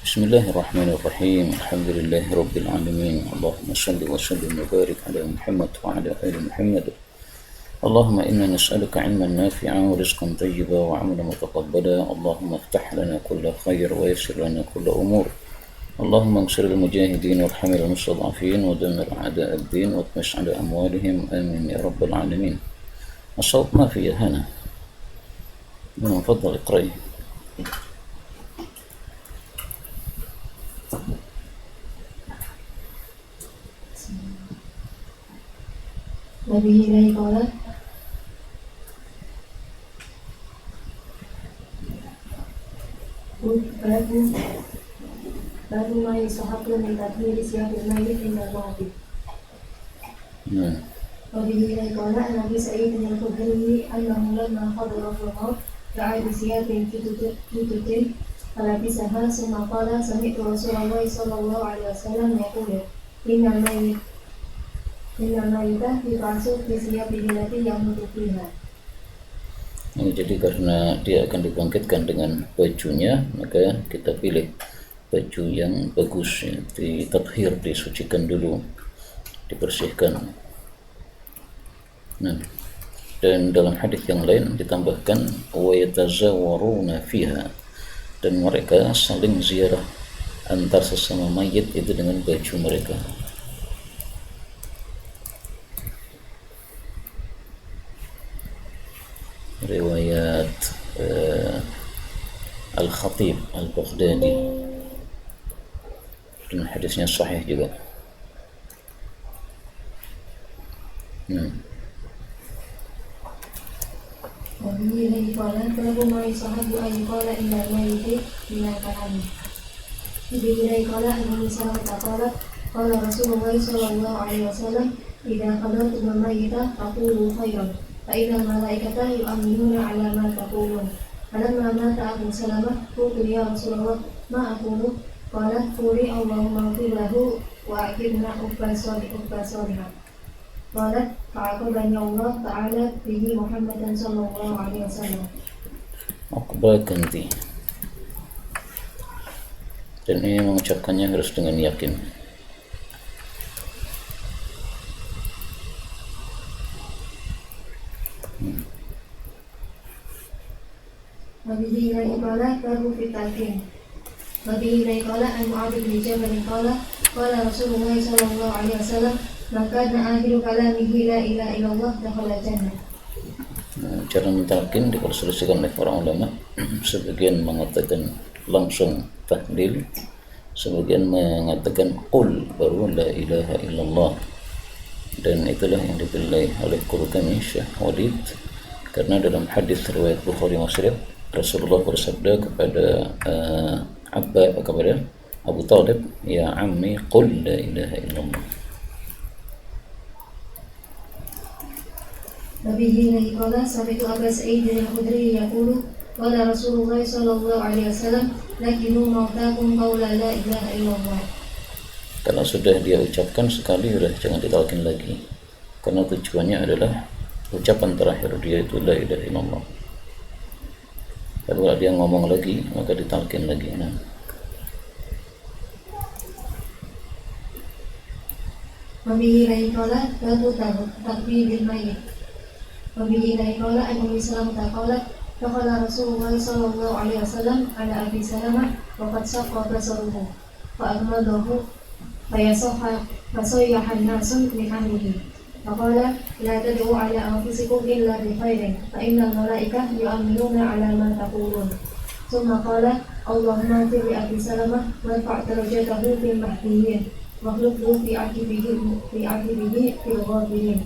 بسم الله الرحمن الرحيم. الحمد لله رب العالمين. اللهم صل وسلم وبارك على محمد وعلى آل محمد. اللهم إنا نسألك علما نافعا ورزقا طيبا وعملا متقبلا. اللهم افتح لنا كل خير ويسر لنا كل أمور. اللهم انصر المجاهدين وارحم المستضعفين ودمر أعداء الدين واطمس على أموالهم. آمين يا رب العالمين. الصوت ما في هنا. تفضل اقرأي. وبه إليه قال باب ما يستحق من تطهير ثياب الميت من الموت. وبه إليه قال عن أبي سعيد الخدري أنه لما حضره الموت دعا بثياب جدد فلبسها ثم قال سمعت رسول الله صلى الله عليه وسلم يقول إن الميت يبعث في ثيابه التي يموت فيها. Jadi karena dia akan dibangkitkan dengan bajunya, maka kita pilih baju yang bagus, ya, ditathhir, disucikan dulu, dibersihkan. Nah, dan dalam hadis yang lain ditambahkan wa yatazawaruna fiha, dan mereka saling ziarah antar sesama mayit itu dengan baju mereka. Riwayat Al-Khatib Al-Baghdadi, dan hadisnya sahih juga. وبه إليه قال باب ما يستحب أن يقال إن الميت من الكلام. وبه إليه قال أن أم سلمة قالت قال رسول الله صلى الله عليه وسلم إذا حضرتم الميت فقولوا خيرا فإن الملائكة يؤمنون على ما تقولون. فلما مات أبو سلمة قلت يا رسول الله ما أقول؟ قال قولي اللهم اغفر له وأعجبنا أبا صالحا. قالت فعاقبني الله تعالى به محمدا صلى الله عليه وسلم. Ganti. Dan ini mengucapkannya harus dengan yakin. وبه إليه قال باب في التلقين. وبه إليه قال عن معاذ بن جبل قال قال رسول الله صلى الله عليه وسلم من كان آخر كلامه لا إله إلا الله دخل الجنة. Cara mentalkin diperselisihkan oleh para ulama. Sebagian mengatakan langsung tahlil, sebagian mengatakan qul baru la ilaha illallah. Dan itulah yang dipilih oleh guru kami Syekh Walid, karena dalam hadis riwayat Bukhari Muslim Rasulullah bersabda kepada kepada Abu Talib, ya ammi qul la ilaha illallah. وبه إليه قال سمعت أبا سعيد الخدري يقول قال رسول الله صلى الله عليه وسلم لكنوا موتاكم قول لا إله إلا الله. Kalau sudah dia ucapkan sekali, udah jangan ditalkin lagi, karena tujuannya adalah ucapan terakhir dia itu la ilaha illallah. Kalau dia ngomong lagi maka ditalkin lagi. وبه إليه قال باب تكبير الميت. وبه إليه قال عن أم سلمة قالت دخل رسول الله صلى الله عليه وسلم على أبي سلمة وقد شق بصره فأغمضه فصيح الناس من أهله فقال لا تدعوا على أنفسكم إلا بخير فإن الملائكة يؤمنون على ما تقولون. ثم قال اللهم اغفر لأبي سلمة وارفع درجته في المهديين واخلفه في عقبه في الغابرين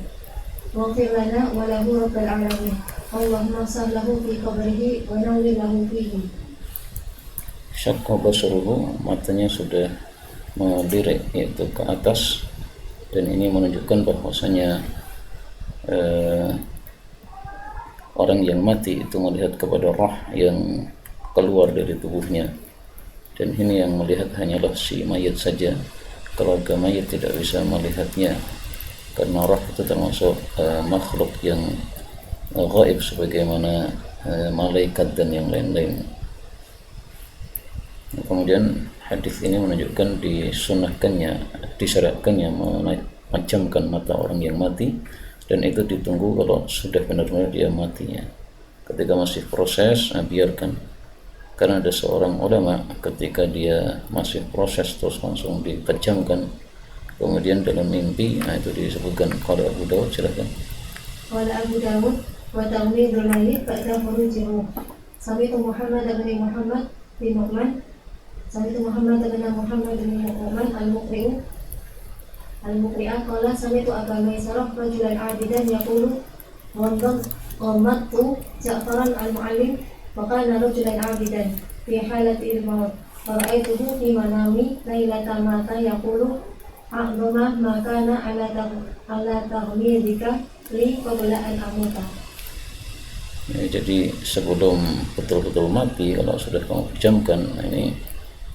واغفر لنا وله رب العالمين اللهم اغفر له في قبره ونور له فيه. Syaqqa basaruhu, matanya sudah melirik yaitu ke atas, dan ini menunjukkan bahwasanya orang yang mati itu melihat kepada roh yang keluar dari tubuhnya, dan ini yang melihat hanyalah si mayit saja. Keluarga mayit tidak bisa melihatnya, karena roh itu termasuk makhluk yang gaib sebagaimana malaikat dan yang lain-lain. Kemudian hadis ini menunjukkan disunahkannya, disyariatkannya memejamkan mata orang yang mati, dan itu ditunggu kalau sudah benar-benar dia matinya. Ketika masih proses, biarkan. Karena ada seorang ulama ketika dia masih proses terus langsung dipejamkan, kemudian dalam mimpi, itu disebutkan qala Abu Dawud, silakan. Qala Abu Dawud wa ta'midul mayyit ba'da khurujihi. Sami'tu Muhammad bin Muhammad bin Nu'man Sami'tu Muhammad bin Nu'man al-Muqri'ah qala sami'tu Aba Maisarah rajulan 'abidan yaqulu wamadtu Ja'faran al-Mu'allim wa kana rajulan 'abidan fi halati al-maut wa ra'aytuhu fi manami lailata mata yaqulu a'dama ma kana ala taghmidika li qabla an amuta. Jadi sebelum betul-betul mati, kalau sudah kamu pejamkan, ini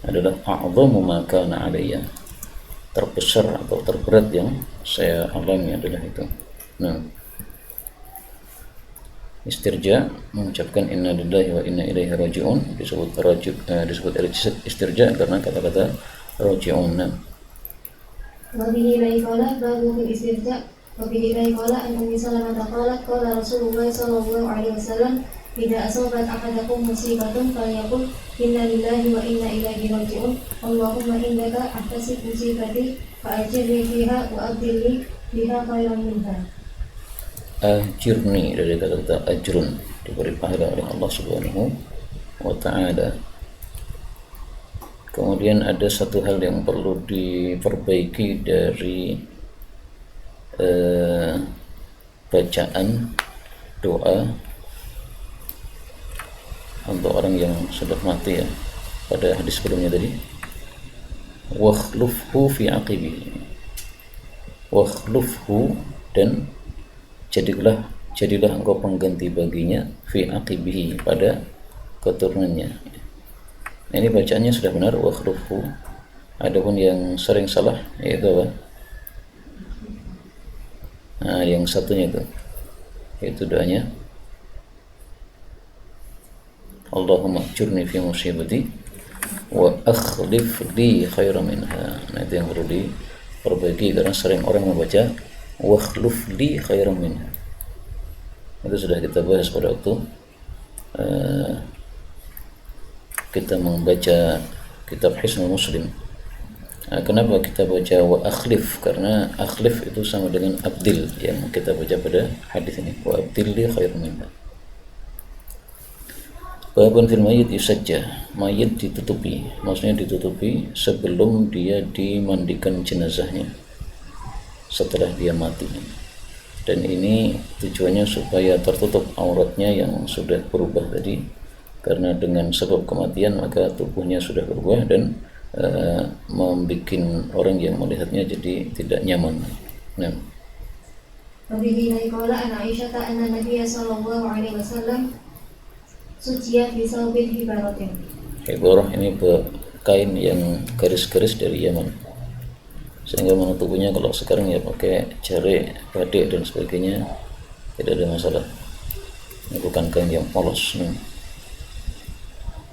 adalah a'dhamu ma kana alayya, terbesar atau terberat yang saya alami adalah itu. Nah, istirja mengucapkan inna lillahi wa inna ilaihi raji'un, disebut istirja karena kata-kata raji'un. Wa bihi qala babu fil istirja. Wa bihi qala an ummi Salamah qalat qala Rasulullah sallallahu alaihi wasallam idza asabat ahadakum musibatun falyaqul inna lillahi wa inna ilaihi raji'un Allahumma innaka ahtasib musibati fa ajirni fiha wa abdilni biha khairan minha. Ajirni dari kata ajrun, diberi pahala oleh Allah Subhanahu wa ta'ala. Kemudian ada satu hal yang perlu diperbaiki dari bacaan doa untuk orang yang sudah mati, ya. Pada hadis sebelumnya tadi, wakhlufhu fi aqibihi, wakhlufhu, dan jadilah engkau pengganti baginya, fi aqibihi, pada keturunannya. Ini bacaannya sudah benar, wakhlufhu. Adapun yang sering salah yaitu apa? Nah, yang satunya itu doanya Allahumma ajurni fi musibati wa akhlif li khairan minha. Nah, itu yang perlu diperbaiki, karena sering orang membaca wa akhlif li khairan minha. Itu sudah kita bahas pada waktu kita membaca kitab Hisnul Muslim. Kenapa kita baca wa akhlif? Karena akhlif itu sama dengan abdil yang kita baca pada hadis ini, wa abdil li khairan minha. Babun fil mayyit yusajja, mayit ditutupi, maksudnya ditutupi sebelum dia dimandikan jenazahnya, setelah dia mati. Dan ini tujuannya supaya tertutup auratnya yang sudah berubah tadi, karena dengan sebab kematian maka tubuhnya sudah berubah dan membuat orang yang melihatnya jadi tidak nyaman. Nah, Wabihi qala an Aisyah anna Nabiy sallallahu alaihi wasallam suciya fi saubin hibaratin. Hibarah ini kain yang garis-garis dari Yaman, sehingga menutupinya kalau sekarang ya pakai jari, badik dan sebagainya, tidak ada masalah. Ini bukan kain yang polos.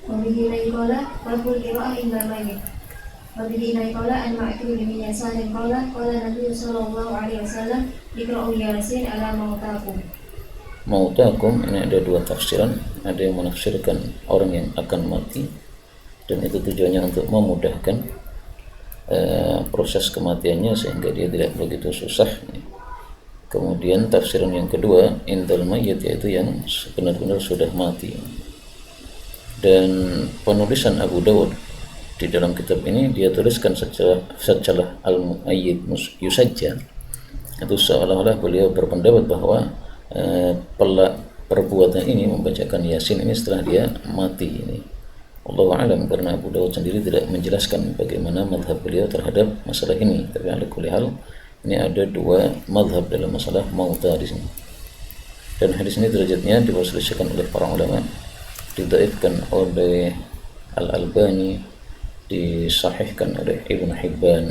Wabihi qala babul qira'ah indal mayyit. Wabihi qala an Ma'qil bin Yasar qala Nabi sallallahu alaihi wasallam iqra'u Yasin ala mautakum. Mautakum ini ada dua tafsiran. Ada yang menafsirkan orang yang akan mati, dan itu tujuannya untuk memudahkan proses kematiannya sehingga dia tidak begitu susah. Kemudian tafsiran yang kedua, indal mayyit, yaitu yang benar-benar sudah mati. Dan penulisan Abu Dawud di dalam kitab ini dia tuliskan secara al-mu'ayyid yusajja, itu seolah-olah beliau berpendapat bahwa perbuatan ini membacakan Yasin ini setelah dia mati ini. Allahu a'lam, karena Abu Dawud sendiri tidak menjelaskan bagaimana mazhab beliau terhadap masalah ini. Tapi ala kulli hal, ini ada dua mazhab dalam masalah mauta di sini. Dan hadis ini derajatnya diperselisihkan oleh para ulama, didhaifkan oleh Al-Albani, disahihkan oleh Ibnu Hibban.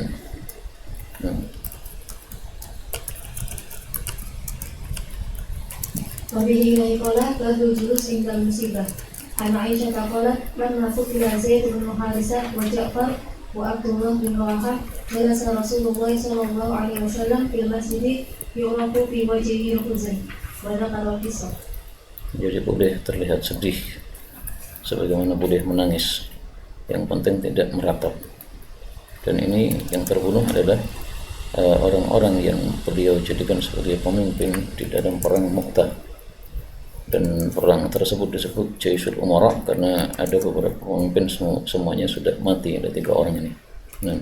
Wabihi qala babul julus indal musibah. عن عائشة قالت لما قتل زيد بن حارثة وجعفر وعبد الله بن رواحة جلس رسول الله صلى الله عليه وسلم في المسجد يعرف في وجهه الحزن وذكر القصة. Jadi boleh terlihat sedih sebagaimana boleh menangis, yang penting tidak meratap. Dan ini yang terbunuh adalah orang-orang yang beliau jadikan sebagai pemimpin di dalam perang Mu'tah. Dan perang tersebut disebut Jaisul Umara karena ada beberapa pemimpin semuanya sudah mati, ada 3 orang ini. Nah,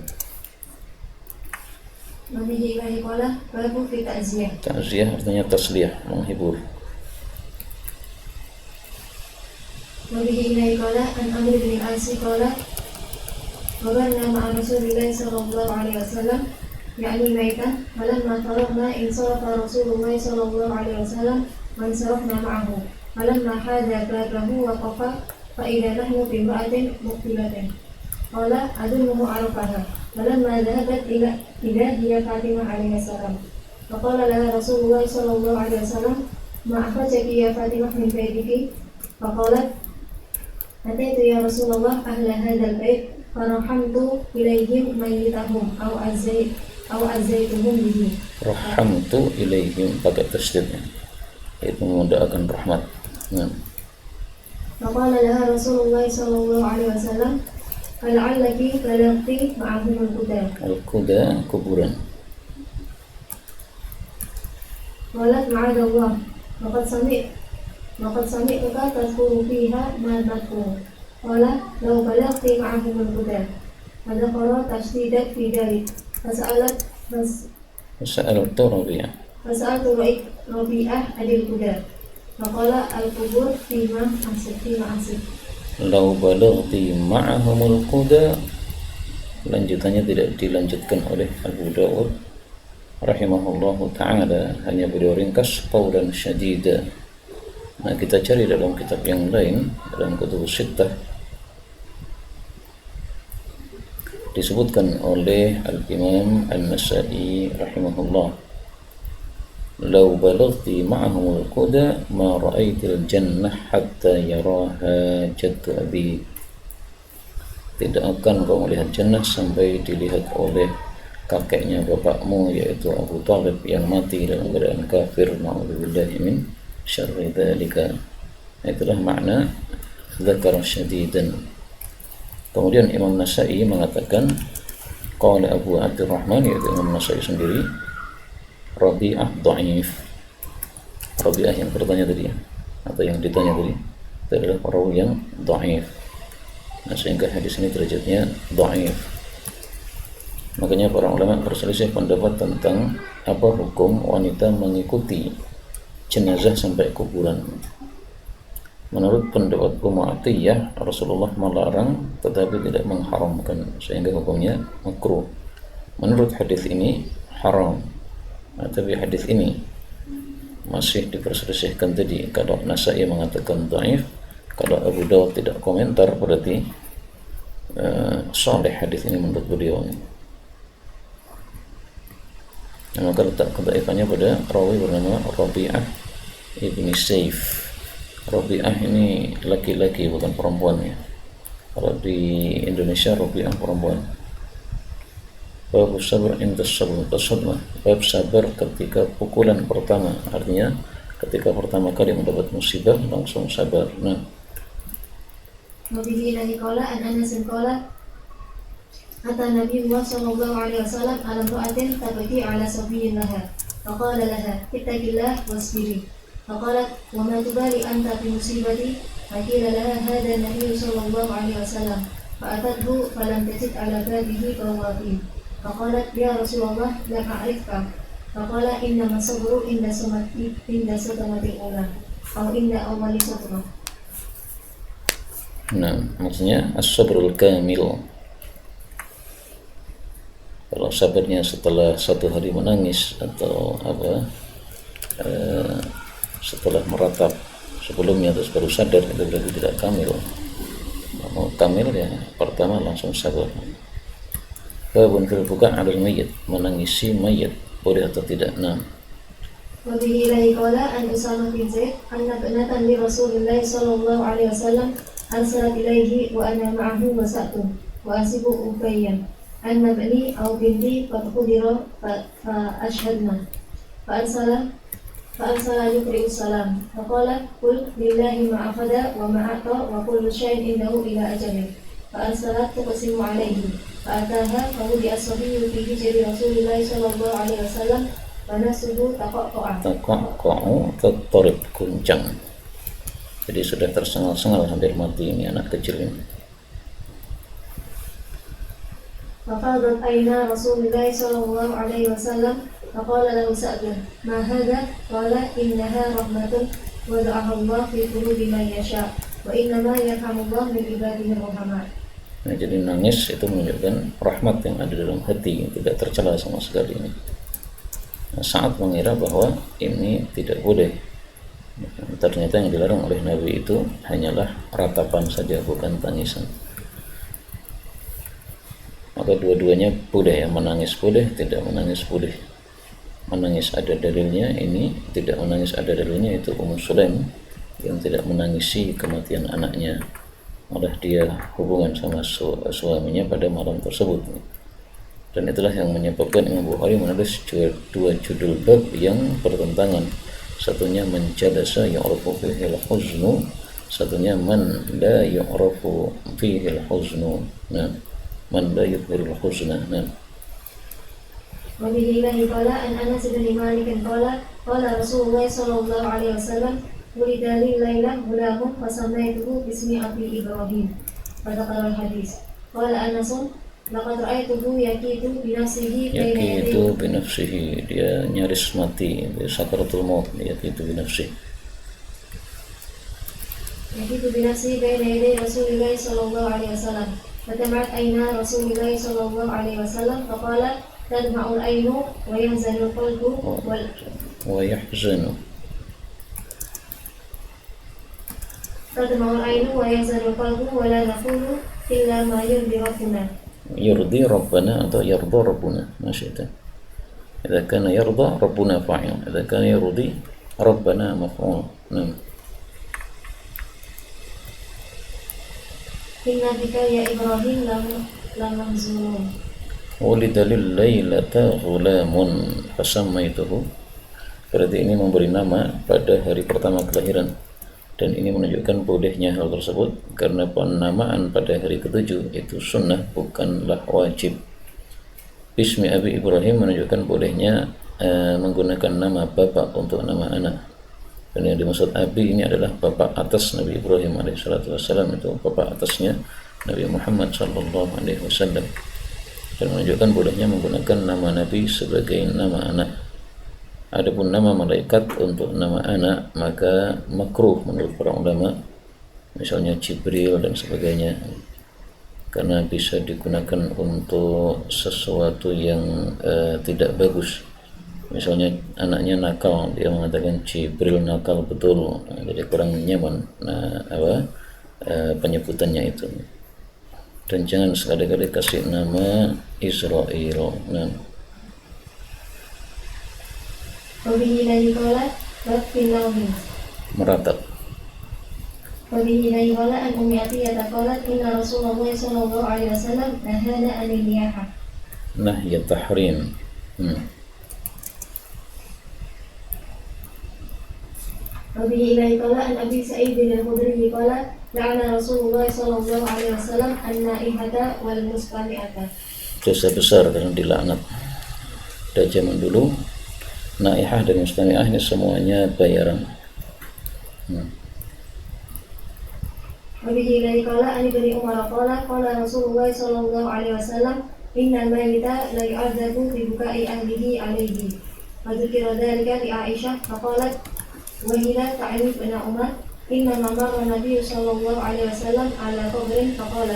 ta'ziyah artinya tasliyah, menghibur. وبه إليه قال عن عمرو بن العاص قال مررنا مع رسول الله صلى الله عليه وسلم يعني ميتا فلما فرغنا انصرف رسول الله صلى الله عليه وسلم وانصرفنا معه فلما حاذ بابه وقف فإذا نحن بامرأة مقبلة قال أدله عرفها فلما ذهبت إذا هي فاطمة عليه السلام فقال لها رسول الله صلى الله عليه وسلم ما أخرجك يا فاطمة من بيتك فقالت أتيت يا رسول الله أهل هذا البيت فرحمت إليهم ميتهم أو أزيتهم به. رحمت إليهم pakai tasydid, itu mendoakan rahmat. فقال لها رسول الله صلى الله عليه وسلم فلعلك بلغت معهم القدى. القدى kuburan. قالت معاذ الله وقد سمعتك تذكر فيها ما نذكر قال لو بلغت معهم الهدى فذكر تشديدا في ذلك فسألت ربيعة عن الهدى فقال القبور فيما أحسب لو بلغت معهم الهدى. Lanjutannya tidak dilanjutkan oleh Abu Dawud rahimahullahu ta'ala, hanya beliau ringkas qawlan syadida. Nah, kita cari dalam kitab yang lain, dalam Kutubus Sittah disebutkan oleh Al-Imam An-Nasa'i rahimahullah, "Law balaghti ma'ahum al-quda ma ra'aitil jannah hatta yaraha jaddu abi." Tidak akan kau melihat jannah sampai dilihat oleh kakeknya bapakmu, yaitu Abu Thalib yang mati dalam keadaan kafir. Na'udzubillahi min syarri dzalika. Itulah makna dzakara syadidan. Kemudian Imam Nasa'i mengatakan qala Abu Abdurrahman, yaitu Imam Nasa'i sendiri, Rabi'ah dhaif. Rabi'ah yang bertanya tadi atau yang ditanya tadi itu adalah perawi yang dhaif. Nah, sehingga hadis ini derajatnya dhaif. Makanya para ulama berselisih pendapat tentang apa hukum wanita mengikuti jenazah sampai kuburan. Menurut pendapat Ummu Atiyah, Rasulullah melarang tetapi tidak mengharamkan, sehingga hukumnya makruh. Menurut hadis ini haram. Nah, tapi hadis ini masih diperselisihkan tadi. Kalau Nasa'i mengatakan dhaif, kalau Abu Dawud tidak komentar, berarti sahih hadis ini menurut beliau. Nah, maka letak kedaifannya pada rawi bernama Rabi'ah ibni Saif. Rabi'ah ini laki-laki, bukan perempuan ya. Kalau di Indonesia Rabi'ah perempuan. Bab sabar inda sadmah, bab sabar ketika pukulan pertama, artinya ketika pertama kali mendapat musibah langsung sabar. Nah, Nabi qala an Anas qala ata Nabi sallallahu alaihi wasallam ala imra'atin tabki ala sabiyillaha faqala laha ittaqillah wasbiri faqalat wa ma tubali anta fi musibati faqila laha hadha Nabi sallallahu alaihi wasallam fa'atathu falam tajid ala babihi bawabin faqalat ya Rasulullah lam a'rifka faqala inna masabru inda sadamati ula atau inda awwali sadmah. Nah, maksudnya as-sabrul kamil. Kalau sabarnya setelah 1 hari menangis atau setelah meratap sebelumnya terus baru sadar, itu berarti tidak kamil. Mau kamil ya pertama langsung sabar. Babun fil buka' 'alal mayyit, menangisi mayit boleh atau tidak. Nah, وبه إليه قال عن أسامة بن زيد أن ابنة لرسول الله صلى الله عليه وسلم أرسلت إليه وأنا معه وسأت وأسب أفيا أن ابني أو بنتي قد قدر فأشهدنا فأرسل يقرئ السلام فقال قل لله ما أخذ وما أعطى وكل شيء عنده إلى أجله فأرسلت تقسم عليه فأتاها فوضع الصبي في حجر رسول الله صلى الله عليه وسلم ونفسه تقطع tertorib guncang, jadi sudah tersengal-sengal hampir mati ini anak kecil ini. ففاضت عينا رسول الله صلى الله عليه وسلم فقال له سعد ما هذا؟ قال إنها رحمة وضعها الله في قلوب من يشاء وإنما يرحم الله من عباده الرحماء. Nah, jadi nangis itu menunjukkan rahmat yang ada dalam hati, tidak tercela sama sekali ini. Nah, saat mengira bahwa ini tidak boleh. Ternyata yang dilarang oleh Nabi itu hanyalah ratapan saja, bukan tangisan. Maka dua-duanya boleh, ya, menangis boleh, tidak menangis boleh. Menangis ada dalilnya, ini tidak menangis ada dalilnya, itu Ummu Sulaim yang tidak menangisi kematian anaknya, malah dia hubungan sama suaminya pada malam tersebut. Dan itulah yang menyebabkan Imam Bukhari menulis dua judul bab yang bertentangan. Satunya man jalasa yu'rafu fihi al-huznu, satunya man la yu'rafu fihi al-huznu. Nah, man la yudhirul huzna. Nah, وبه إليه قال عن أنس بن مالك قال قال رسول الله صلى الله عليه وسلم ولد لي ليلة غلام فسميته باسم أبي إبراهيم فذكر الحديث قال أنس لقد رأيته يكيد بنفسه بين yakitu binafsihi, dia nyaris mati, dia sakaratul maut, yakitu binafsihi. يكيد بنفسه بين يدي رسول الله صلى الله عليه وسلم فتمعت عينا رسول الله صلى الله عليه وسلم فقال تدمع العين وينزل القلب ويحزن تدمع العين وينزل القلب ولا نقول إلا ما يرضي ربنا يرضي ربنا atau يرضى ربنا ما شئت. إذا كان يرضى ربنا فاعل، إذا كان يرضي ربنا مفعول. نعم. إن بك يا إبراهيم لمحزونون ولد ليلة غلام فسميته. Berarti ini memberi nama pada hari pertama kelahiran, dan ini menunjukkan bolehnya hal tersebut karena penamaan pada hari ketujuh itu sunnah, bukanlah wajib. Bismi Abi Ibrahim menunjukkan bolehnya menggunakan nama bapak untuk nama anak, dan yang dimaksud Abi ini adalah bapak atas Nabi Ibrahim alaihissalam, itu bapak atasnya Nabi Muhammad sallallahu alaihi wasallam, dan menunjukkan bolehnya menggunakan nama Nabi sebagai nama anak. Adapun nama malaikat untuk nama anak maka makruh menurut para ulama, misalnya Jibril dan sebagainya, karena bisa digunakan untuk sesuatu yang tidak bagus. Misalnya anaknya nakal, dia mengatakan Jibril nakal betul, jadi kurang nyaman penyebutannya itu. Dan jangan sekali-kali kasih nama Israel. Nah, meratap. وبه إليه قال عن أم عطية قالت إن رسول الله صلى الله عليه وسلم نهانا عن النياحة. نهي التحريم. وبه إليه قال عن أبي سعيد الخدري قال لعن رسول الله صلى الله عليه وسلم النائحة والمستمعة. Dosa besar karena dilaknat. Dari zaman dulu naihah dan mustami'ah ini semuanya bayaran. وبه إليه قال عن ابن عمر قال قال رسول الله صلى الله عليه وسلم إن الميت لا يعذب ببكاء أهله عليه. فذكر ذلك لعائشة فقالت وهي تعرف ابن عمر إنما مر النبي صلى الله عليه وسلم على قبر فقال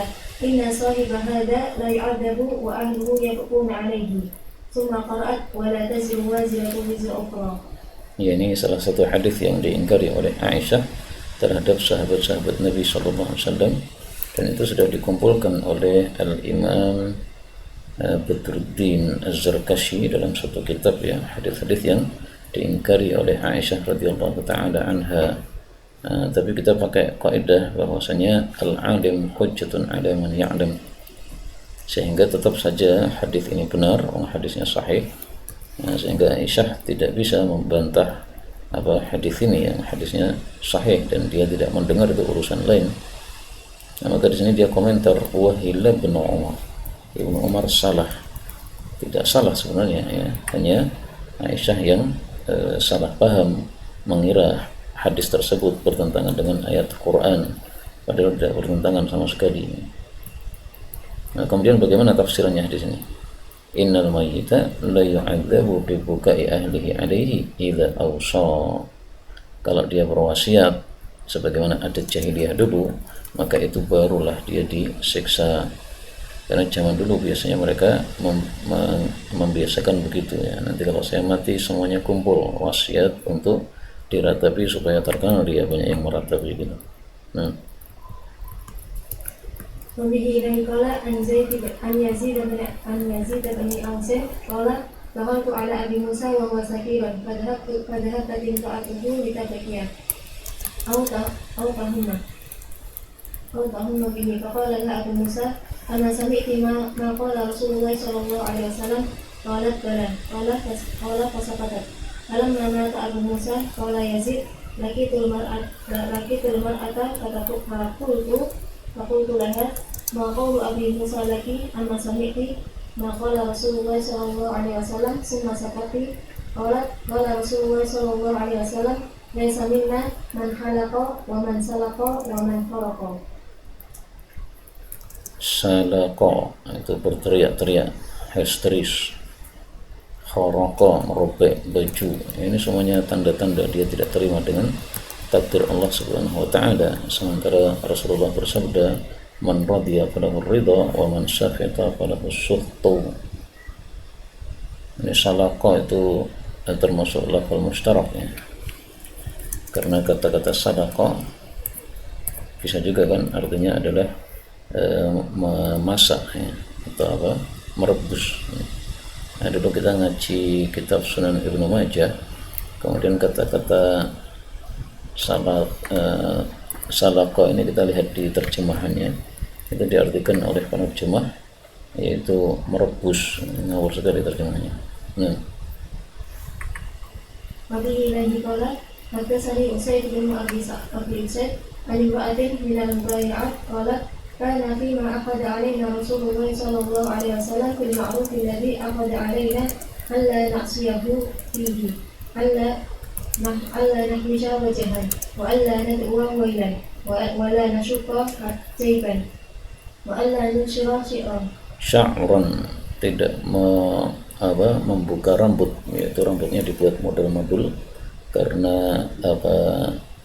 إن صاحب هذا لا يعذب وأهله يبكون عليه ثم قرأت ولا تزر وازرة وزر أخرى. Ya, ini salah satu hadis yang diingkari oleh Aisyah terhadap sahabat-sahabat Nabi SAW, dan itu sudah dikumpulkan oleh Al-Imam Badruddin Az-Zarkashi dalam satu kitab, ya, hadis-hadis yang diingkari oleh Aisyah radhiyallahu taala anha. Tapi kita pakai kaidah bahwasanya al-alim hujjatun 'ala man ya'lam, sehingga tetap saja hadis ini benar, hadisnya sahih. Sehingga Aisyah tidak bisa membantah hadis ini yang hadisnya sahih dan dia tidak mendengar, itu urusan lain. Maka di sini dia komentar, wahila bin Umar, Ibnu Umar salah. Tidak salah sebenarnya, ya, hanya Aisyah yang salah paham, mengira hadis tersebut bertentangan dengan ayat Quran, padahal tidak bertentangan sama sekali. Nah, kemudian bagaimana tafsirannya di sini? Innal mayyita la yu'adzabu bi bukai ahlihi alaihi idza awsa. Kalau dia berwasiat sebagaimana adat jahiliyah dulu, maka itu barulah dia disiksa. Karena zaman dulu biasanya mereka membiasakan begitu, ya. Nanti kalau saya mati semuanya kumpul, wasiat untuk diratapi supaya terkenal dia, banyak yang meratapi gitu. Nah, Wabihi ilaihi qala an Yazid bin Ausin qala dakhaltu ala Abi Musa wa huwa sakiran fadhahabtu timta'atuhu litabkiya aw tahumma bihi faqala la Abu Musa ana sami'ti ma qala Rasulullah sallallahu alaihi wasallam qalat bala qala fasaqatat. Falamma mata Abu Musa qala Yazid lakitul mar'ata faqultu laha ma qawlu Abi Musa laki amma sami'ti ma qala Rasulullah sallallahu alaihi wasallam summa sakati. Qala Rasulullah sallallahu alaihi wasallam laisa minna man halaqa wa man salaqa wa man faraqa. salaqa itu berteriak-teriak, histeris. Kharaqa, merobek baju. Ini semuanya tanda-tanda dia tidak terima dengan takdir Allah Subhanahu wa taala. Sementara Rasulullah bersabda, man radiya falahu ridha wa man safata falahu sukhtu. Ini salaqa itu termasuk lafal mustarak, ya. Karena kata-kata sadaqa bisa juga kan artinya adalah memasak, ya, atau merebus, ya. Nah, dulu kita ngaji kitab Sunan Ibnu Majah, kemudian kata-kata salaqa ini kita lihat di terjemahannya, itu diartikan oleh penerjemah yaitu merebus. Ngawur sekali terjemahannya. Nah, Wabihi ilaihi qala haddatsani Usayd bin Abi Usayd an imra'atin min al-mubayyi'at qalat kana fi ma akhadha alaina Rasulullah sallallahu alaihi wasallam fil ma'ruf alladhi akhadha alaina alla na'siyahu fihi alla nahmisha wajhan wa alla nad'uwa wailan wa la nashqa sayfan wa alla nushira syi'ran. sya'ran, tidak membuka rambut, yaitu rambutnya dibuat model-model karena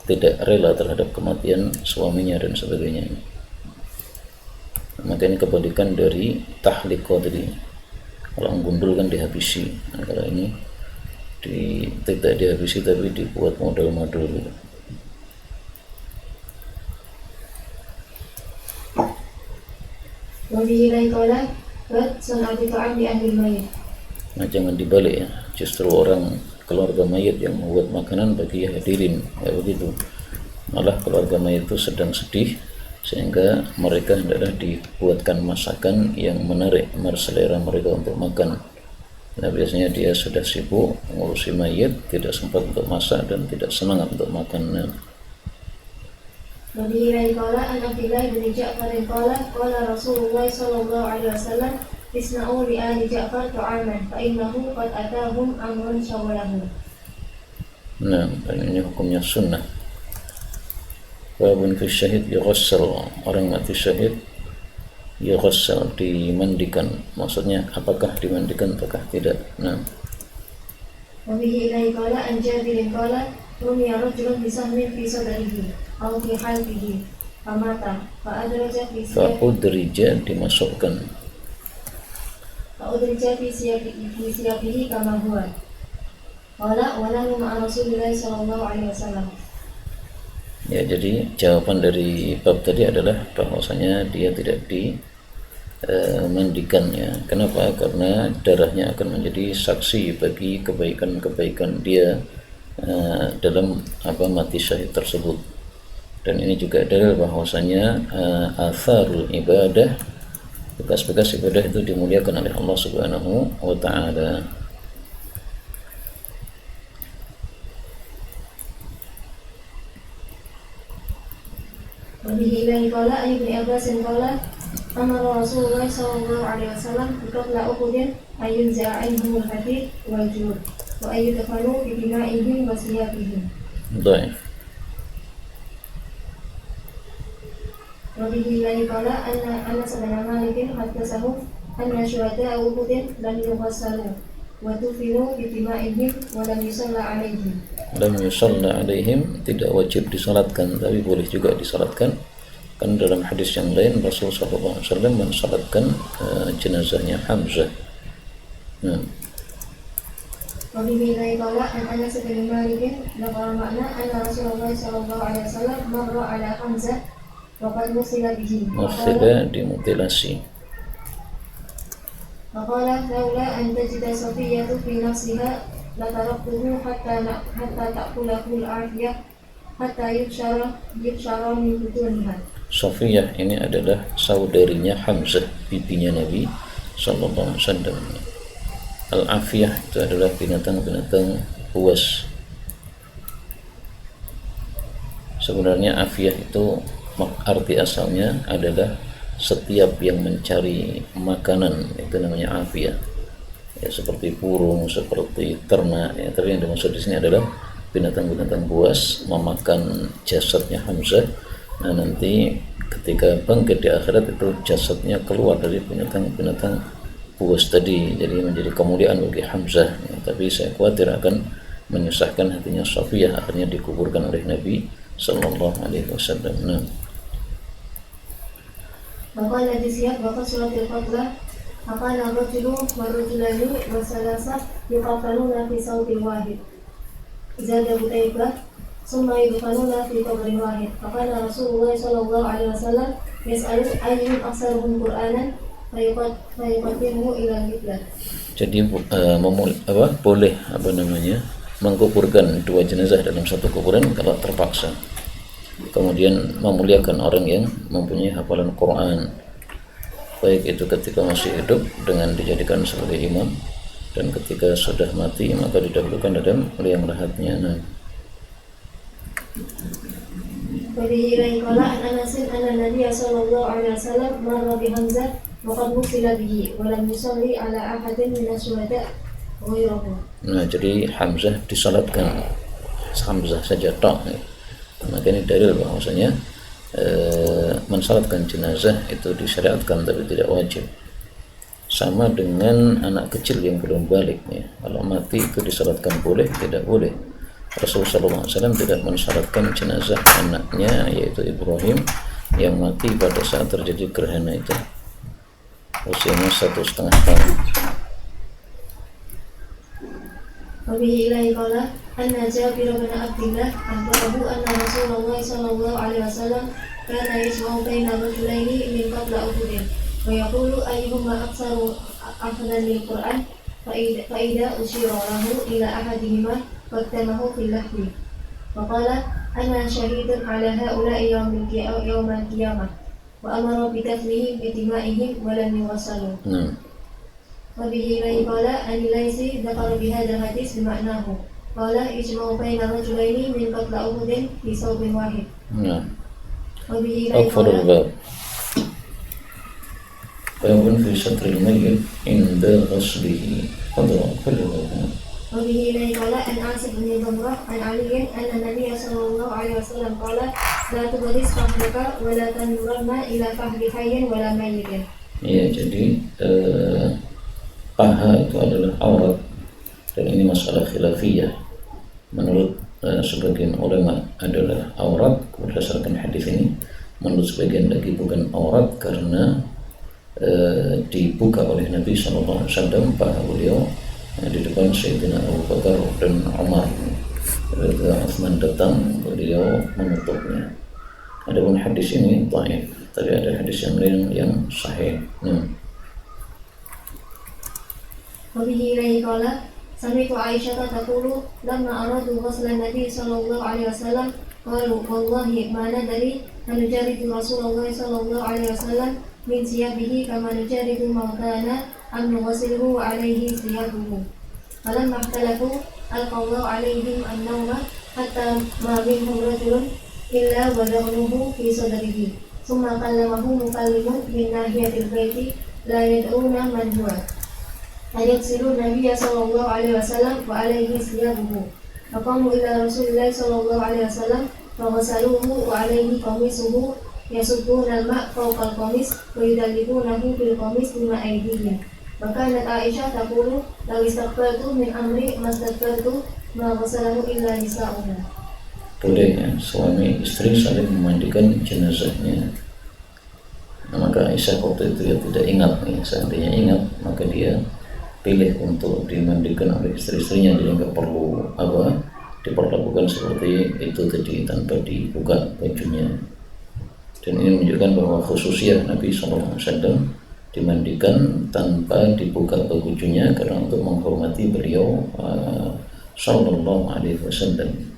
tidak rela terhadap kematian suaminya dan sebagainya. Maka ini kebalikan dari tahliqah tadi. Kalau menggundul kan dihabisi. Nah, kalau ini tidak dihabisi tapi dibuat model-model gitu. Wabihi ilaihi qala sana'ati ta'am li ahli al-mayyit. Nah, jangan dibalik, ya. Justru orang keluarga mayit yang membuat makanan bagi hadirin, ya begitu. Malah keluarga mayit itu sedang sedih, sehingga mereka hendaklah dibuatkan masakan yang menarik selera mereka untuk makan. Nah, biasanya dia sudah sibuk mengurusi mayit, tidak sempat untuk masak dan tidak semangat untuk makan. Wabihi ilaihi qala an Abdillah bin Ja'far qala Rasulullah sallallahu alaihi wasallam isna'u li ahli Ja'far ta'aman fa innahu qad atahum amrun syawalahu. Nah, ini hukumnya sunnah. Babun fi syahid yughassal, orang mati syahid yughassal, dimandikan. Maksudnya apakah dimandikan ataukah tidak. Nah, Wabihi ilaihi qala an Jabir qala rumiya rajulun bisahmin fi sadrihi aw fi halqihi famata fa adraja fi dimasukkan, fi siyabihi kama huwa qala wa lahu ma'a Rasulillah sallallahu alaihi wasallam. Ya, jadi jawaban dari bab tadi adalah bahwasanya dia tidak mandikannya. Kenapa? Karena darahnya akan menjadi saksi bagi kebaikan-kebaikan dia dalam mati syahid tersebut. Dan ini juga dalil bahwasanya atharul ibadah, bekas-bekas ibadah itu dimuliakan oleh Allah Subhanahu wa taala. وبه إليه قال عن ابن عباس قال أمر رسول الله صلى الله عليه وسلم قبل أحد أن ينزع عنهم الحديد والجلود وأن يدفنوا بدمائهم وثيابهم. ضعيف. وبه إليه قال أن أنس بن مالك حدثه أن شهداء أحد لم يغسلوا وتدفنوا بدمائهم ولم يصلى عليهم. Lam yusalla alaihim, tidak wajib disalatkan, tapi boleh juga disalatkan. Kan dalam hadis yang lain Rasul sallallahu alaihi wasallam mensalatkan jenazahnya Hamzah. وبه إليه قال عن أنس بن مالك ذكر معنى أن رسول الله صلى الله عليه وسلم مر على حمزة وقد مثل به. Muthila dimutilasi. فقال لولا أن تجد صفية في نفسها لتركته حتى تأكله العافية حتى يبشر من بطونها. Safiyah ini adalah saudarinya Hamzah, bibinya Nabi sallallahu alaihi wasallam. Al-afiyah itu adalah binatang-binatang buas. Sebenarnya afiyah itu arti asalnya adalah setiap yang mencari makanan, itu namanya afiyah. Ya, seperti burung, seperti ternak, ya. Tapi yang dimaksud di sini adalah binatang-binatang buas memakan jasadnya Hamzah. Nah, nanti ketika bangkit di akhirat itu jasadnya keluar dari binatang-binatang buas tadi, jadi menjadi kemuliaan bagi Hamzah. Ya, tapi saya khawatir akan menyusahkan hatinya Safiyah, akhirnya dikuburkan oleh Nabi sallallahu alaihi wasallam. Nah, وقال في سياق وقصرة القتلى فقال الرجل والرجلان والثلاثة يقتلون في صوت واحد زاد قتيبة ثم يدفنون في قبر واحد فقال رسول الله صلى الله عليه وسلم يسأل أيهم أكثرهم قرآنا فيقدمه إلى القبلة. Jadi boleh mengkuburkan dua jenazah dalam satu kuburan kalau terpaksa. Kemudian memuliakan orang yang mempunyai hafalan Quran, baik itu ketika masih hidup dengan dijadikan sebagai imam, dan ketika sudah mati maka didahulukan dalam liang lahatnya. Nah, وبه إليه قال عن أنس أن النبي صلى الله عليه وسلم مر بحمزة وقد مثل به ولم يصلي على أحد من الشهداء غيره. Nah, jadi Hamzah disalatkan, Hamzah saja tok. Maka ini dalil bahwasanya mensalatkan jenazah itu disyariatkan tapi tidak wajib. Sama dengan anak kecil yang belum balik, ya. Kalau mati itu disalatkan boleh, tidak boleh. Rasulullah SAW tidak mensalatkan jenazah anaknya yaitu Ibrahim yang mati pada saat terjadi gerhana itu, usianya 1,5 tahun. وبه إليه قال أن جابر بن عبد الله أخبره أن رسول الله صلى الله عليه وسلم كان يجمع بين الرجلين من قبل أحد ويقول أيهما أكثر أخذا للقرآن فإذا أشير له إلى أحدهما قدمه في اللحم وقال أنا شهيد على هؤلاء يوم القيامة وأمر بدفنهم بدمائهم ولم يغسلوا. وبه إليه قال أن ليس ذكر بهذا الحديث بمعناه قال اجمع بين الرجلين من قتل أحد في ثوب واحد. وبه إليه أكفر الباب باب في ستر الميت عند غسله. وبه إليه قال أن عاصم بن ضمرة عن علي أن النبي صلى الله عليه وسلم قال لا تغرس فخذك ولا تنظرن إلى فخذ حي ولا ميت. Ya, jadi paha itu adalah aurat, dan ini masalah khilafiyah. Menurut sebagian ulama adalah aurat berdasarkan hadis ini, menurut sebagian lagi bukan aurat karena dibuka oleh Nabi SAW paha beliau di depan Sayyidina Abu Bakar dan Umar. Ketika Utsman datang, beliau menutupnya. Adapun hadis ini dhaif. tapi ada hadis yang lain yang sahih. وبه إليه قال سمعت عائشة تقول لما أرادوا غسل النبي صلى الله عليه وسلم قالوا والله ما ندري فنجرد رسول الله صلى الله عليه وسلم من ثيابه كما نجرد موتانا أم نغسله وعليه ثيابه فلما اختلفوا ألقى الله عليهم النوم حتى ما منهم رجل إلا وذغنه في صدره ثم كلمه مكلم من ناحية البيت لا يدعون من هو فيغسلوا النبي صلى الله عليه وسلم وعليه ثيابه فقاموا إلى رسول الله صلى الله عليه وسلم فغسلوه وعليه قميصه يصبون الماء فوق القميص ويدلكونه بالقميص بما أيديهم وكانت عائشة تقول لو استغفرت من أمري ما استغفرت ما غسله إلا نساؤنا. Boleh suami istri saling memandikan jenazahnya. Maka Aisyah waktu itu tidak ingat, seandainya ingat maka dia pilih untuk dimandikan oleh istri-istrinya, jadi nggak perlu diperlakukan seperti itu tadi tanpa dibuka bajunya. Dan ini menunjukkan bahwa khususnya Nabi SAW dimandikan tanpa dibuka bajunya karena untuk menghormati beliau Sallallahu Alaihi Wasallam.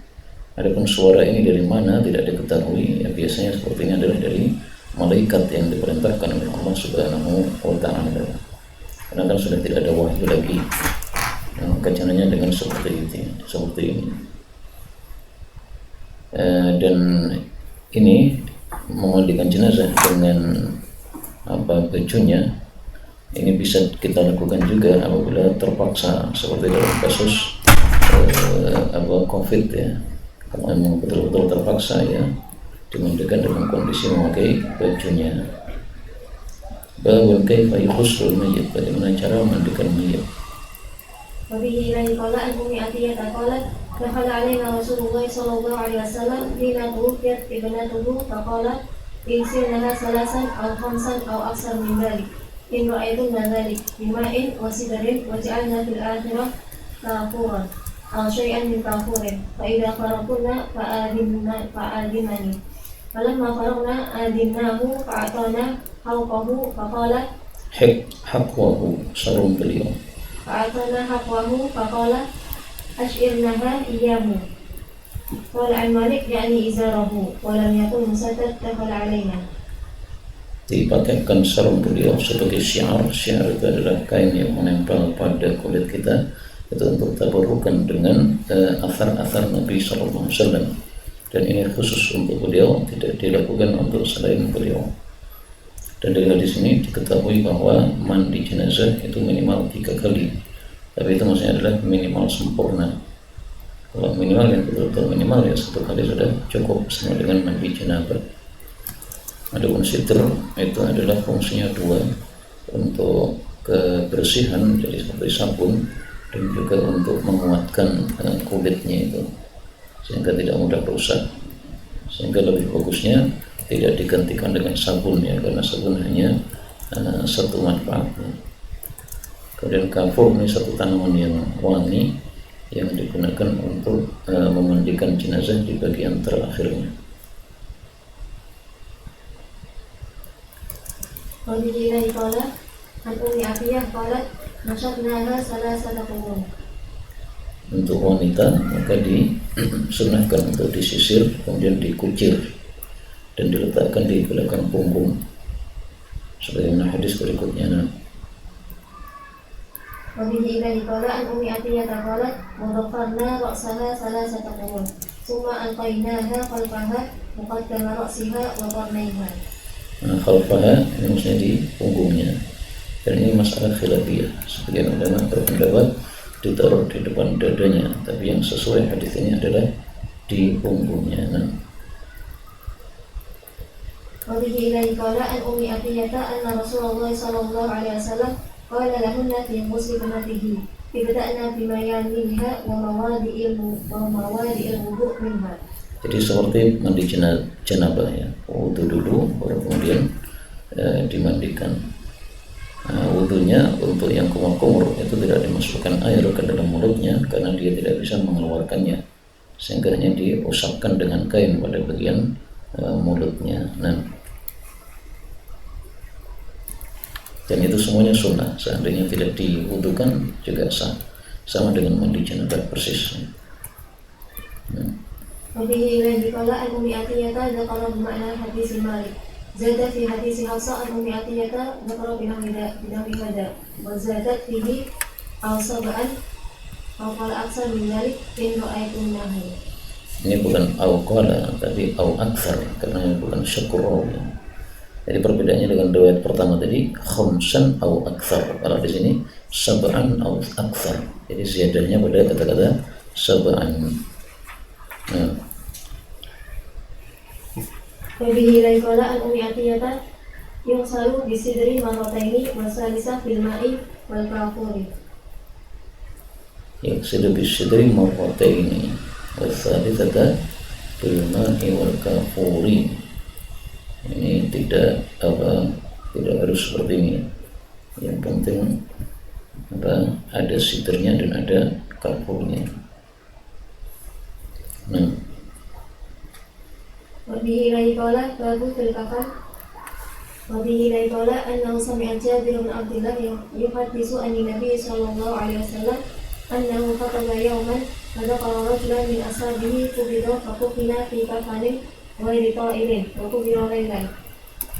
Adapun suara ini dari mana tidak diketahui, ya biasanya sepertinya adalah dari malaikat yang diperintahkan oleh Allah Subhanahu wa Ta'ala. Karena kan sudah tidak ada wahyu lagi, maka caranya dengan seperti ini. Dan ini memandikan jenazah dengan bajunya ini bisa kita lakukan juga apabila terpaksa, seperti dalam kasus COVID ya. Kalau memang betul-betul terpaksa ya dimandikan dengan kondisi memakai bajunya. Bahwa kaifa yughsal mayyit, bagaimana cara memandikan mayit. وبه إليه قال أن أم عطية قالت دخل علينا رسول الله صلى الله عليه وسلم حين توفيت ابنته فقال اغسلنها ثلاثا أو خمسا أو أكثر من ذلك إن رأيتن ذلك بماء وسدر وجعلنا في الآخرة كافورا أو شيئا من كافور فإذا فرغتن فآذنني فلما فرغنا آذناه فأعطانا حوقه فقال حقوه sarung beliau. فأعطانا حقوه فقال أشئرنها إياه قال عن مالك يعني إزاره ولم يكن مسدد دخل علينا. Dipakaikan sarung beliau sebagai syiar itu adalah kain yang menempel pada kulit kita, itu untuk tabarukan dengan athar-athar Nabi SAW, dan ini khusus untuk beliau, tidak dilakukan untuk selain beliau. Dan dari hadis ini diketahui bahwa mandi jenazah itu minimal 3 kali, tapi itu maksudnya adalah minimal sempurna. Kalau minimal yang betul-betul minimal ya 1 kali sudah cukup, sama dengan mandi janabah. Adapun sitr itu adalah fungsinya 2, untuk kebersihan jadi seperti sabun, dan juga untuk menguatkan kulitnya itu sehingga tidak mudah rusak, sehingga lebih bagusnya tidak digantikan dengan sabun ya, karena sabun hanya satu manfaatnya. Kemudian kafur ini satu tanaman yang wangi yang digunakan untuk memandikan jenazah di bagian terakhirnya. Wabillahi qala an ummi Atiyah qalat nasyadnaha salasata qurun. Untuk wanita maka disunahkan untuk disisir kemudian dikucir dan diletakkan di belakang punggung sebagaimana hadis berikutnya. Wabillahi qala an ummi Atiyah qalat wa dhafarna ra'saha salasata qurun thumma alqainaha khalfaha muqaddama ra'siha wa qarnaiha. Khalfaha ini maksudnya di punggungnya, dan ini masalah khilafiyah. Sebagian ulama berpendapat ditaruh di depan dadanya, tapi yang sesuai hadis ini adalah di punggungnya. Wabihi ilaihi qala an ummi Atiyata anna Rasulullah sallallahu alaihi wasallam qala lahunna fi ghusli ummatihi ibta'na bima yaniha wa mawadi'il wudu' minha. Jadi seperti mandi janabah ya, wudu dulu baru kemudian dimandikan. Wudunya untuk yang kumur-kumur itu tidak dimasukkan air ke dalam mulutnya karena dia tidak bisa mengeluarkannya, sehingga hanya diusapkan dengan kain pada bagian mulutnya. Dan itu semuanya sunnah. Seandainya tidak diwudukan juga sah, sama dengan mandi janabah persis. وبه إليه قال عن أم عطية ذكر بمعنى حديث مالك زاد في حديث حفصة عن أم عطية ذكر بنحو هذا وزادت فيه أو سبعا أو قال أكثر من ذلك إن رأيتموه. Ini bukan awqala tapi aw akthar, karena ini bukan syukur. Jadi perbedaannya dengan riwayat pertama tadi khamsan aw akthar. Kalau di sini sab'an aw akthar. Jadi ziyadahnya pada kata-kata sab'an. وبه إليه قال عن أم عطية يغسل بالسدر مرتين والثالثة بالماء والكافور. يغسل بالسدر مرتين والثالثة بالماء والكافور. Ini tidak harus seperti ini. Yang penting ada sidernya dan ada kafurnya. وبه إليه قال باب في الكفن. وبه إليه قال أنه سمع جابر بن عبد الله يحدث عن النبي صلى الله عليه وسلم أنه خطب يوما فذكر رجلا من أصحابه قبض فكفن في كفن غير طائل وقبر ليلا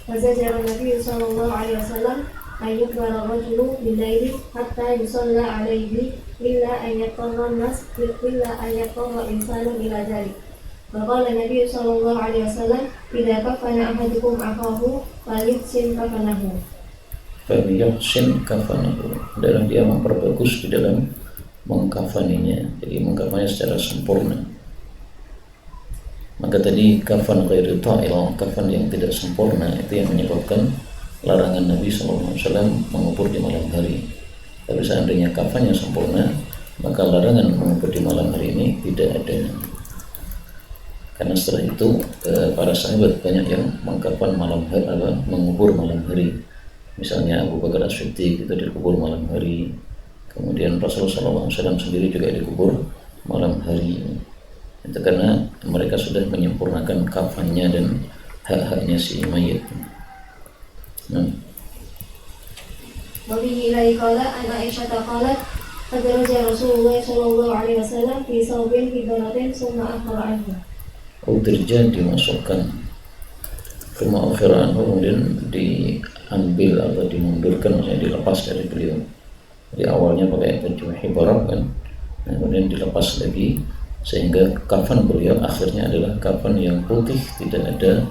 فزجر النبي صلى الله عليه وسلم أن يقبر الرجل بالليل حتى يصلى عليه إلا أن يضطر إنسان إلى ذلك. فقال النبي صلى الله عليه وسلم إذا كفن أحدكم أخاه فليحسن كفنه. فليحسن كفنه adalah dia memperbagus di dalam mengkafaninya, jadi mengkafaninya secara sempurna. Maka tadi kafan ghairu ta'il, kafan yang tidak sempurna, itu yang menyebabkan larangan Nabi SAW mengubur di malam hari. Tapi seandainya kafannya sempurna, maka larangan mengubur di malam hari ini tidak ada. Karena setelah itu para sahabat banyak yang mengkafan malam hari, mengubur malam hari. Misalnya Abu Bakar As-Siddiq itu dikubur malam hari. Kemudian Rasulullah SAW sendiri juga dikubur malam hari. Itu karena mereka sudah menyempurnakan kafannya dan hak-haknya si mayit. وبه إليه قال عن عائشة قالت فدرج رسول الله صلى الله عليه وسلم في ثوب في بلد ثم أخر عنه. Udirja dimasukkan cuma akhiran, kemudian diambil atau dimundurkan, maksudnya dilepas dari beliau. Jadi awalnya pakai baju hibarah kan, kemudian dilepas lagi sehingga kafan beliau akhirnya adalah kafan yang putih, tidak ada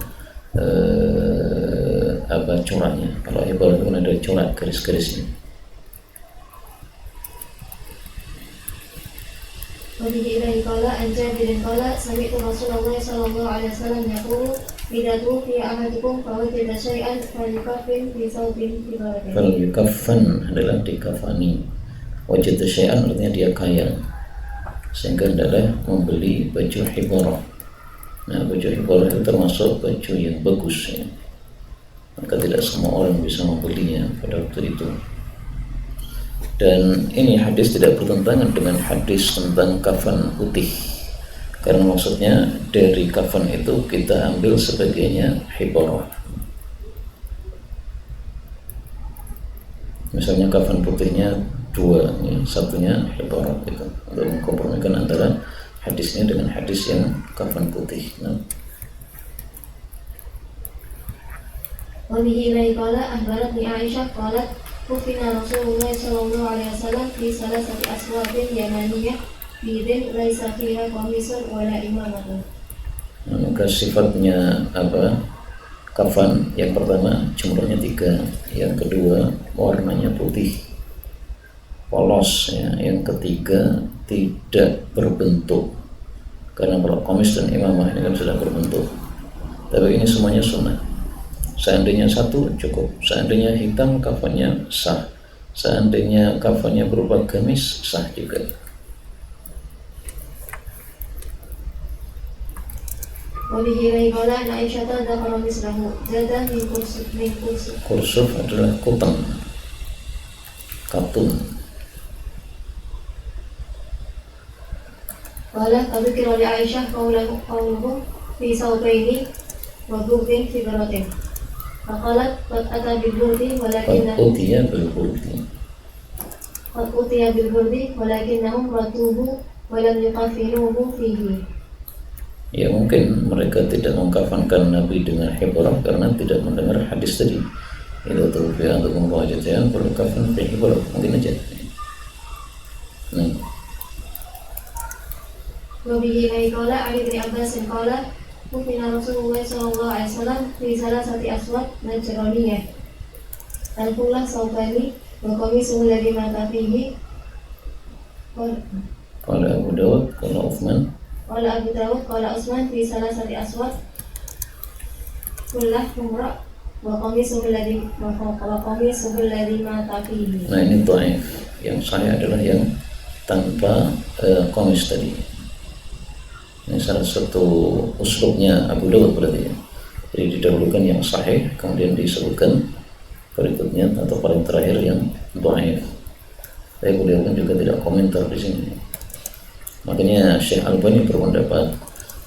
coraknya. Kalau hibarah itu kan ada corak garis-garisnya. وبه إليه قال عن جابر قال سمعت رسول الله صلى الله عليه وسلم يقول إذا توفي أحدكم فوجد شيئا فليكفن في ثوب في بلده. Falyukafan adalah dikafani. Wajada syai'an artinya dia kaya, sehingga adalah membeli baju hibarah. Nah, baju hibarah itu termasuk baju yang bagus ya. Maka tidak semua orang bisa membelinya pada waktu itu. Dan ini hadis tidak bertentangan dengan hadis tentang kafan putih, karena maksudnya dari kafan itu kita ambil sebagainya hibarah. Misalnya kafan putihnya dua, satunya hibarah, itu untuk mengkompromikan antara hadisnya dengan hadis yang kafan putih. وبه إليه قال أخبرتني عائشة قالت كفن رسول الله صلى الله عليه وسلم في ثلاثة أثواب يمانية بيض ليس فيها قميص ولا إمامة. Maka sifatnya kafan yang pertama jumlahnya 3, yang kedua warnanya putih polos ya, yang ketiga tidak berbentuk, karena kalau qamis dan imamah ini kan sudah berbentuk. Tapi ini semuanya sunnah. Seandainya satu cukup, seandainya hitam kafannya sah, seandainya kafannya berupa gamis sah juga. وبه إليه قال عن عائشة ذكر مثله زاد من كرسف. Kursuf adalah kutang, katun. قال فذكر لعائشة قوله في ثوبين وبغض في بلده. Faqalat qad ata bil burdi Qad utiya bil burdi. qad utiya bil burdi walakinnahum ratuhu wa lam yuqafinuhu fihi. Ya mungkin mereka tidak mengkafankan Nabi dengan hibrah karena tidak mendengar hadis tadi. Itu tufiya antum wajibnya perlu kafan fi hibrah, mungkin aja. Wa bihi qala Ali bin Abbas qala kufina Rasulullah sallallahu alaihi wasallam fi salasati aswad najraniyah. Al-kullah saubani wa qamisuhu alladhi mata fihi. Qala Abu Dawud, qala Uthman, Qala Abu Dawud, qala Utsman fi salasati aswad kullah humra wa qamisuhu alladhi mata fihi. Nah ini dhaif. Yang sahih adalah yang tanpa qamis tadi. Ini salah satu uslubnya Abu Dawud berarti ya. Jadi didahulukan yang sahih, kemudian disebutkan berikutnya atau paling terakhir yang dhaif. Tapi beliau kan juga tidak komentar di sini. Makanya Syekh Albani berpendapat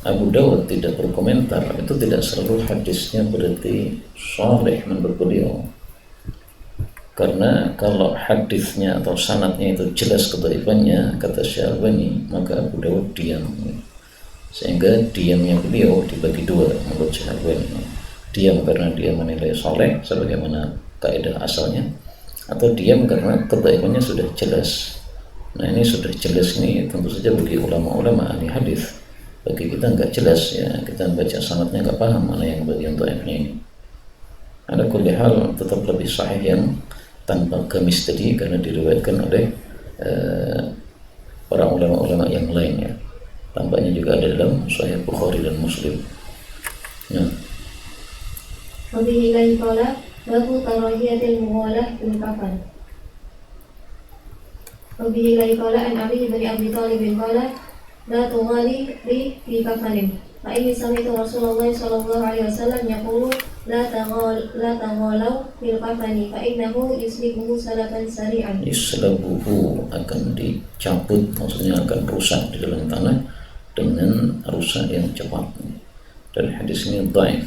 Abu Dawud tidak berkomentar, itu tidak selalu hadisnya berarti sahih menurut beliau. Karena kalau hadisnya atau sanadnya itu jelas kedhaifannya, kata Syekh Albani, maka Abu Dawud diam. Sehingga diamnya beliau dibagi dua menurut Syekh Albani. Diam karena dia menilai sahih sebagaimana kaidah asalnya, atau diam karena kedhaifannya sudah jelas. Nah ini sudah jelas, ini tentu saja bagi ulama-ulama ahli hadis. Bagi kita nggak jelas ya, kita baca sanadnya nggak paham mana yang bagian dhaifnya ini. Ada kulli hal tetap lebih sahih yang tanpa gamis tadi karena diriwayatkan oleh para ulama-ulama yang lainnya. Tampaknya juga ada dalam Sahih Bukhari dan Muslim. Nah. Wabihi lain qala babu karahiyatil mughalah bil kafan. Wabihi lain qala an Ali bin Abi Thalib qala la tughali li fi kafanin. Fa inni sami'tu Rasulullah sallallahu alaihi wasallam yaqulu la taghalau fil kafani fa innahu yuslibuhu salatan sari'an. Yuslibuhu akan dicabut, maksudnya akan rusak di dalam tanah dengan rusak yang cepat. Dan hadis ini dhaif.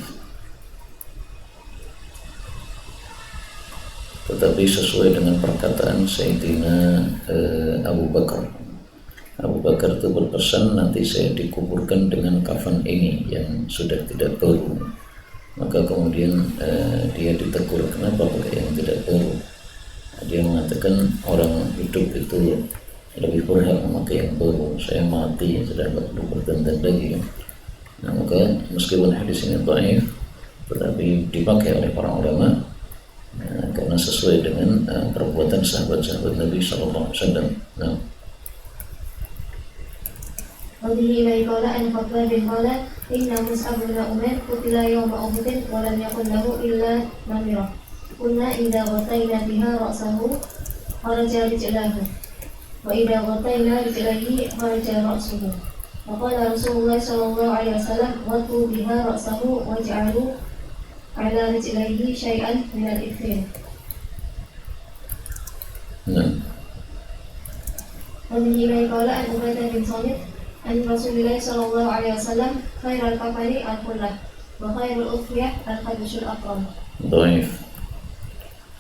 Tetapi sesuai dengan perkataan Sayyidina Abu Bakar. Abu Bakar itu berpesan, nanti saya dikuburkan dengan kafan ini yang sudah tidak baru. Maka kemudian dia ditegur, kenapa pakai yang tidak baru? Dia mengatakan orang hidup itu lebih berhak memakai yang baru. Saya mati sudah tidak perlu berdandan lagi. Nah maka meskipun hadis ini dhaif, tetapi dipakai oleh para ulama karena sesuai dengan perbuatan sahabat-sahabat Nabi Sallallahu Alaihi Wasallam. Nah, Wabihi lain qala an Qatbah bin qala inna Mus'ab bin Umair qutila yawma Uhudin wa lam yakun lahu illa namirah. Qulna idza ghatayna biha ra'sahu kharaja rijlahu wa idza ghatayna rijlaihi kharaja ra'suhu. Wa qala Rasulullah sallallahu alaihi wasallam watu biha ra'sahu waj'alu ala rijlaihi syai'an min al-ithrin. Wabihi lain qala an Ubadah bin Samit an Rasulullah sallallahu alaihi wasallam khairul kafani al-qullah wa khairul udhiyah al-qadusul aqram. dhaif.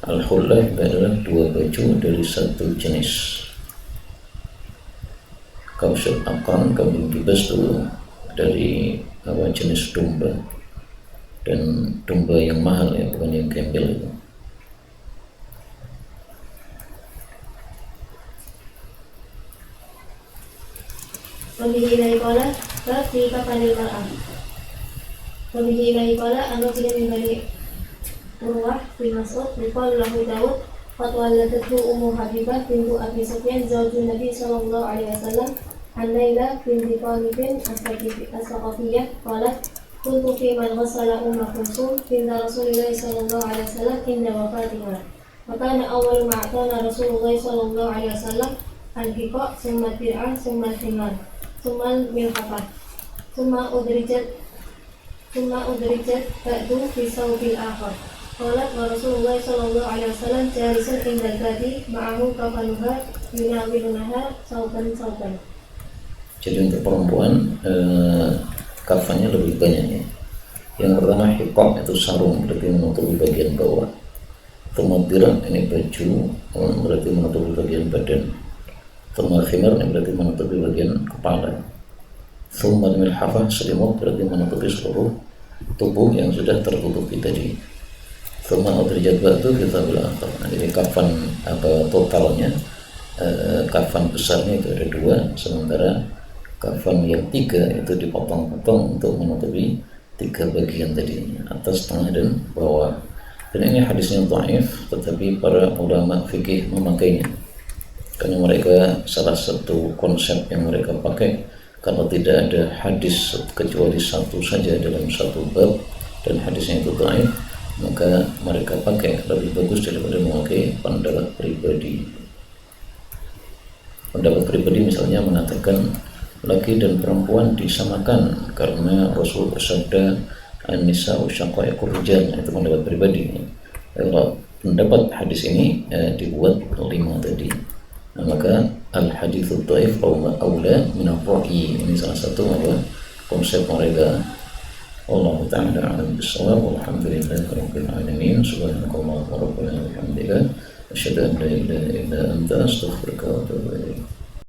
Al-khullah adalah dua baju dari satu jenis. Kausul aqram, kambing kibas itu dari jenis domba, dan domba yang mahal ya, bukan yang gembel itu. Wabihi lain qala fi kafanil mar'ah. Wabihi lain qala an rajulin min bani Urwah bin Mas'ud qala lahu Daud fatwalathu Ummu Habibah bintu Abi Sufyan zaujun Nabi sallallahu alaihi wasallam an-Laila binti Talibin as-Saqafiyah qalat kuntu fi man ghassala Umma Kulsum binta Rasulillah sallallahu alaihi wasallam inda wafatiha. Wa kana awwalu ma atana Rasulullah sallallahu alaihi wasallam al-hiqa summa dir'ah summa al-himar summa al-milhafah summa udrijat ba'du fi sawbil akhar. Qalat wa Rasulullah sallallahu alaihi wasallam jalisun indal badi ma'ahu kafanuha yunawilunaha sauban. Jadi untuk perempuan kafannya lebih banyak ya. Yang pertama hiqaq itu sarung, berarti menutupi bagian bawah. Thumma ini baju, berarti menutupi bagian badan. Thumma khimar ini berarti menutupi bagian kepala. Thumma milhafah selimut, berarti menutupi seluruh tubuh yang sudah tertutupi tadi. Thumma udrijat ba'du kita bilang akhar. Nah, jadi kafan totalnya, kafan besarnya itu ada 2, sementara kafan yang 3 itu dipotong-potong untuk menutupi 3 bagian tadi, atas, tengah, dan bawah. Dan ini hadisnya dhaif, tetapi para ulama fikih memakainya karena mereka salah satu konsep yang mereka pakai, kalau tidak ada hadis kecuali satu saja dalam satu bab dan hadisnya itu dhaif, maka mereka pakai lebih bagus daripada memakai pendapat pribadi. Pendapat pribadi misalnya mengatakan laki dan perempuan disamakan karena Rasul bersabda an-nisa'u syaqaiqur rijal, itu pendapat pribadi. Kalau pendapat hadis ini dibuat 5 tadi, nah, maka al-haditsul dhaif aula min ar-ra'yi, ini salah satu konsep mereka. Allah ta'ala a'lam bis-shawab. Walhamdulillahi rabbil alamin. Subhanakallahumma wa rabbana wa bihamdika asyhadu an la ilaha illa anta astaghfiruka wa atubu ilaik.